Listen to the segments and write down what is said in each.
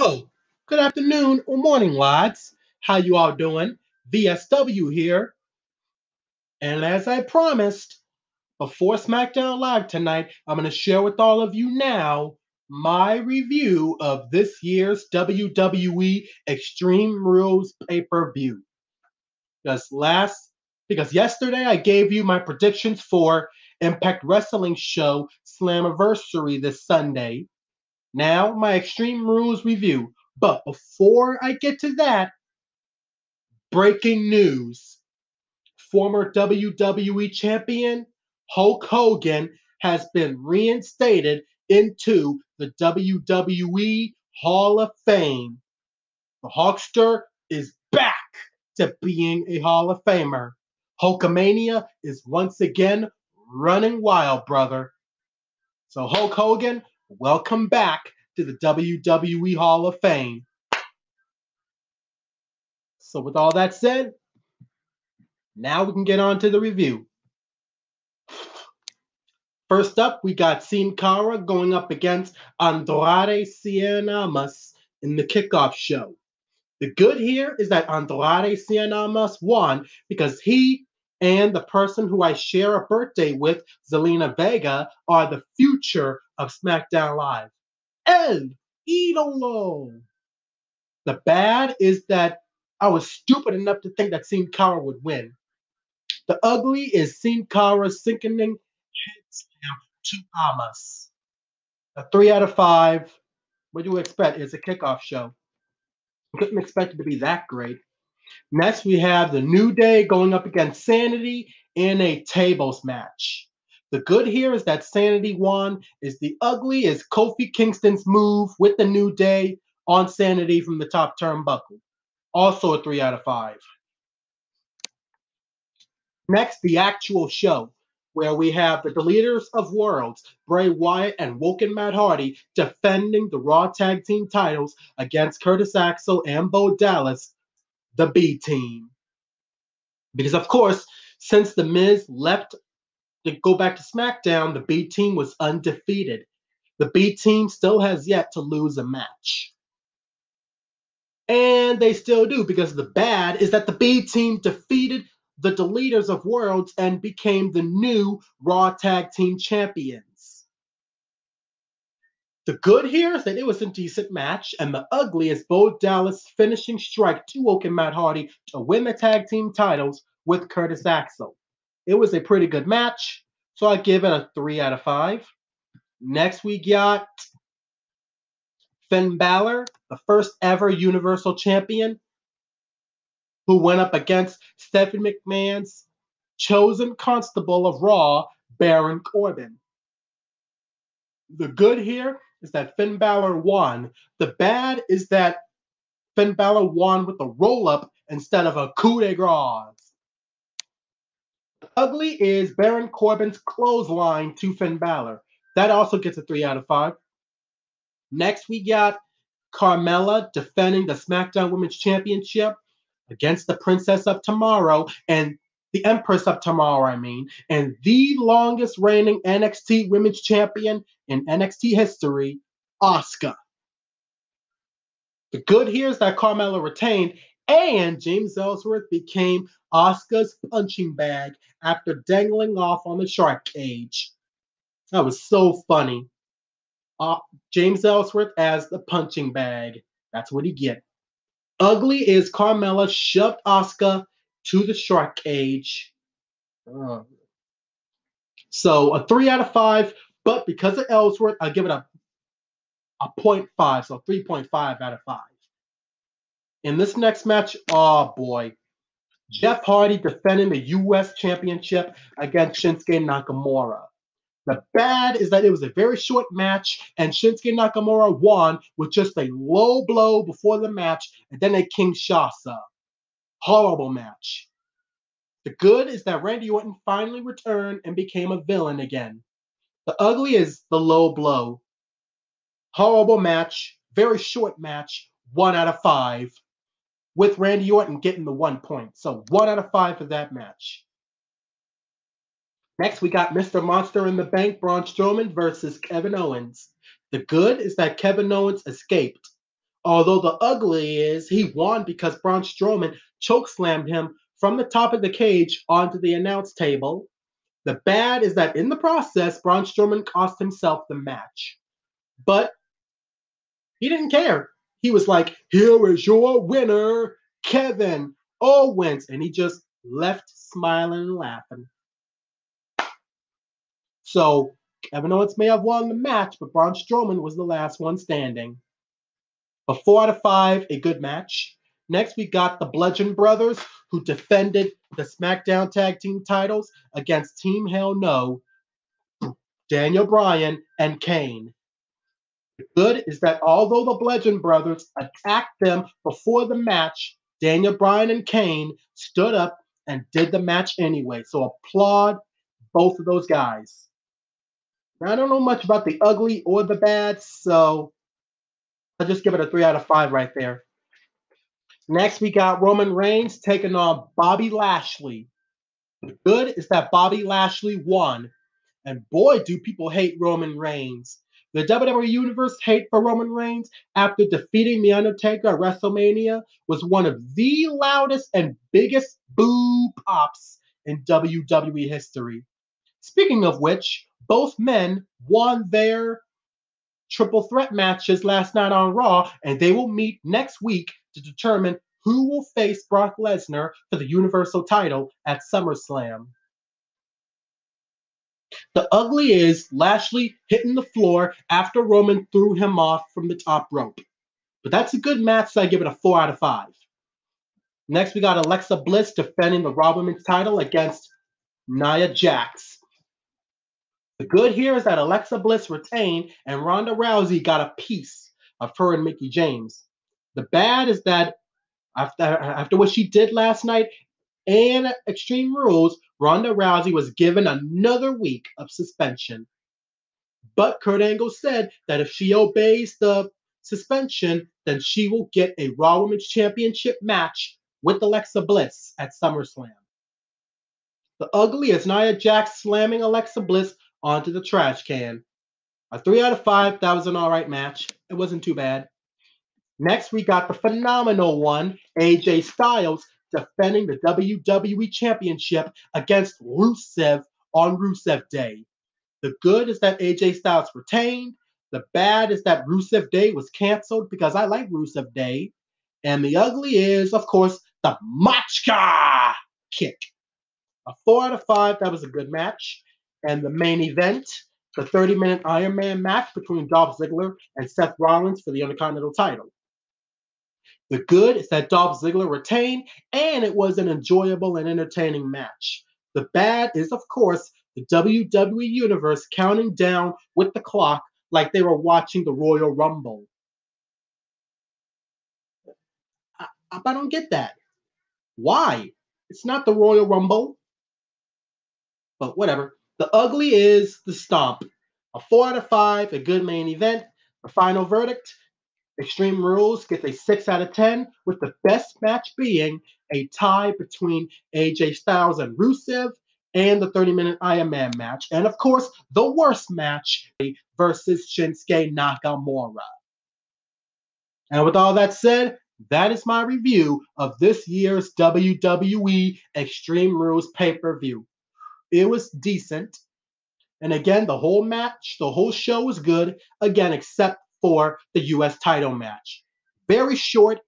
Hello, good afternoon or morning, lads. How you all doing? VSW here. And as I promised, before SmackDown Live tonight, I'm going to share with all of you now my review of this year's WWE Extreme Rules pay-per-view. Because yesterday I gave you my predictions for Impact Wrestling show Slammiversary this Sunday. Now, my Extreme Rules review. But before I get to that, breaking news. Former WWE champion Hulk Hogan has been reinstated into the WWE Hall of Fame. The Hulkster is back to being a Hall of Famer. Hulkamania is once again running wild, brother. So Hulk Hogan, welcome back to the WWE Hall of Fame. So with all that said, now we can get on to the review. First up, we got Sin Cara going up against Andrade Cien Almas in the kickoff show. The good here is that Andrade Cien Almas won because he and the person who I share a birthday with, Zelina Vega, are the future of SmackDown Live. El Idolo! The bad is that I was stupid enough to think that Sin Cara would win. The ugly is Sin Cara's sickening head slam to Almas. A 3 out of 5. What do you expect? It's a kickoff show. Couldn't expect it to be that great. Next, we have the New Day going up against Sanity in a tables match. The good here is that Sanity won. Is the ugly is Kofi Kingston's move with the New Day on Sanity from the top turnbuckle. Also a 3 out of 5. Next, the actual show, where we have the Deleters of Worlds, Bray Wyatt and Woken Matt Hardy, defending the Raw Tag Team titles against Curtis Axel and Bo Dallas, the B Team. Because, of course, since The Miz left to go back to SmackDown, the B Team was undefeated. The B Team still has yet to lose a match. And they still do, because the bad is that the B Team defeated the Deleters of Worlds and became the new Raw Tag Team Champions. The good here is that it was a decent match, and the ugly is Bo Dallas' finishing strike to Woken Matt Hardy to win the tag team titles with Curtis Axel. It was a pretty good match, so I give it a 3 out of 5. Next we got Finn Balor, the first ever Universal Champion, who went up against Stephanie McMahon's chosen constable of Raw, Baron Corbin. The good here is that Finn Balor won. The bad is that Finn Balor won with a roll-up instead of a coup de grace. The ugly is Baron Corbin's clothesline to Finn Balor. That also gets a 3 out of 5. Next, we got Carmella defending the SmackDown Women's Championship against the Princess of Tomorrow and the Empress of Tomorrow, and the longest reigning NXT Women's Champion in NXT history, Asuka. The good here is that Carmella retained, and James Ellsworth became Asuka's punching bag after dangling off on the shark cage. That was so funny. James Ellsworth as the punching bag. That's what he get. Ugly is Carmella shoved Asuka to the shark cage. So a 3 out of 5, but because of Ellsworth, I'll give it a 0.5, so 3.5 out of 5. In this next match, oh boy, Jeff Hardy defending the U.S. Championship against Shinsuke Nakamura. The bad is that it was a very short match, and Shinsuke Nakamura won with just a low blow before the match, and then a Kinshasa. Horrible match. The good is that Randy Orton finally returned and became a villain again. The ugly is the low blow. Horrible match, very short match, 1 out of 5. With Randy Orton getting the 1 point. So 1 out of 5 for that match. Next, we got Mr. Monster in the Bank, Braun Strowman versus Kevin Owens. The good is that Kevin Owens escaped. Although the ugly is he won because Braun Strowman chokeslammed him from the top of the cage onto the announce table. The bad is that in the process, Braun Strowman cost himself the match. But he didn't care. He was like, "Here is your winner, Kevin Owens." And he just left smiling and laughing. So Kevin Owens may have won the match, but Braun Strowman was the last one standing. A 4 out of 5, a good match. Next, we got the Bludgeon Brothers, who defended the SmackDown Tag Team titles against Team Hell No, Daniel Bryan, and Kane. The good is that although the Bludgeon Brothers attacked them before the match, Daniel Bryan and Kane stood up and did the match anyway. So applaud both of those guys. Now, I don't know much about the ugly or the bad, so I'll just give it a 3 out of 5 right there. Next, we got Roman Reigns taking on Bobby Lashley. The good is that Bobby Lashley won. And boy, do people hate Roman Reigns. The WWE Universe hate for Roman Reigns after defeating The Undertaker at WrestleMania was one of the loudest and biggest boo pops in WWE history. Speaking of which, both men won their triple threat matches last night on Raw, and they will meet next week to determine who will face Brock Lesnar for the Universal title at SummerSlam. The ugly is Lashley hitting the floor after Roman threw him off from the top rope. But that's a good match, so I give it a 4 out of 5. Next, we got Alexa Bliss defending the Raw Women's title against Nia Jax. The good here is that Alexa Bliss retained and Ronda Rousey got a piece of her and Mickie James. The bad is that after what she did last night and Extreme Rules, Ronda Rousey was given another week of suspension. But Kurt Angle said that if she obeys the suspension, then she will get a Raw Women's Championship match with Alexa Bliss at SummerSlam. The ugly is Nia Jax slamming Alexa Bliss onto the trash can. A 3 out of 5, that was an alright match. It wasn't too bad. Next, we got the phenomenal one, AJ Styles, defending the WWE Championship against Rusev on Rusev Day. The good is that AJ Styles retained. The bad is that Rusev Day was canceled because I like Rusev Day. And the ugly is, of course, the Machka kick. A 4 out of 5, that was a good match. And the main event, the 30-minute Iron Man match between Dolph Ziggler and Seth Rollins for the Intercontinental title. The good is that Dolph Ziggler retained, and it was an enjoyable and entertaining match. The bad is, of course, the WWE Universe counting down with the clock like they were watching the Royal Rumble. I don't get that. Why? It's not the Royal Rumble. But whatever. The ugly is the stomp. A 4 out of 5, a good main event. The final verdict, Extreme Rules gets a 6 out of 10, with the best match being a tie between AJ Styles and Rusev and the 30-minute Iron Man match. And of course, the worst match versus Shinsuke Nakamura. And with all that said, that is my review of this year's WWE Extreme Rules pay-per-view. It was decent. And again, the whole match, the whole show was good, again, except for the US title match. Very short,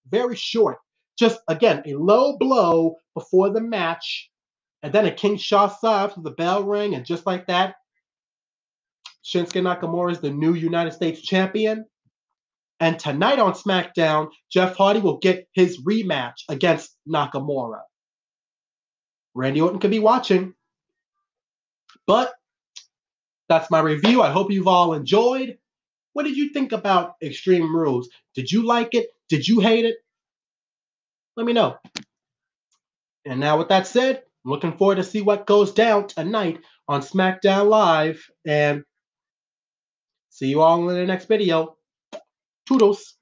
very short. Just, again, a low blow before the match, and then a Kinshasa after the bell rang, and just like that, Shinsuke Nakamura is the new United States champion. And tonight on SmackDown, Jeff Hardy will get his rematch against Nakamura. Randy Orton could be watching. But that's my review. I hope you've all enjoyed. What did you think about Extreme Rules? Did you like it? Did you hate it? Let me know. And now with that said, I'm looking forward to see what goes down tonight on SmackDown Live. And see you all in the next video. Toodles.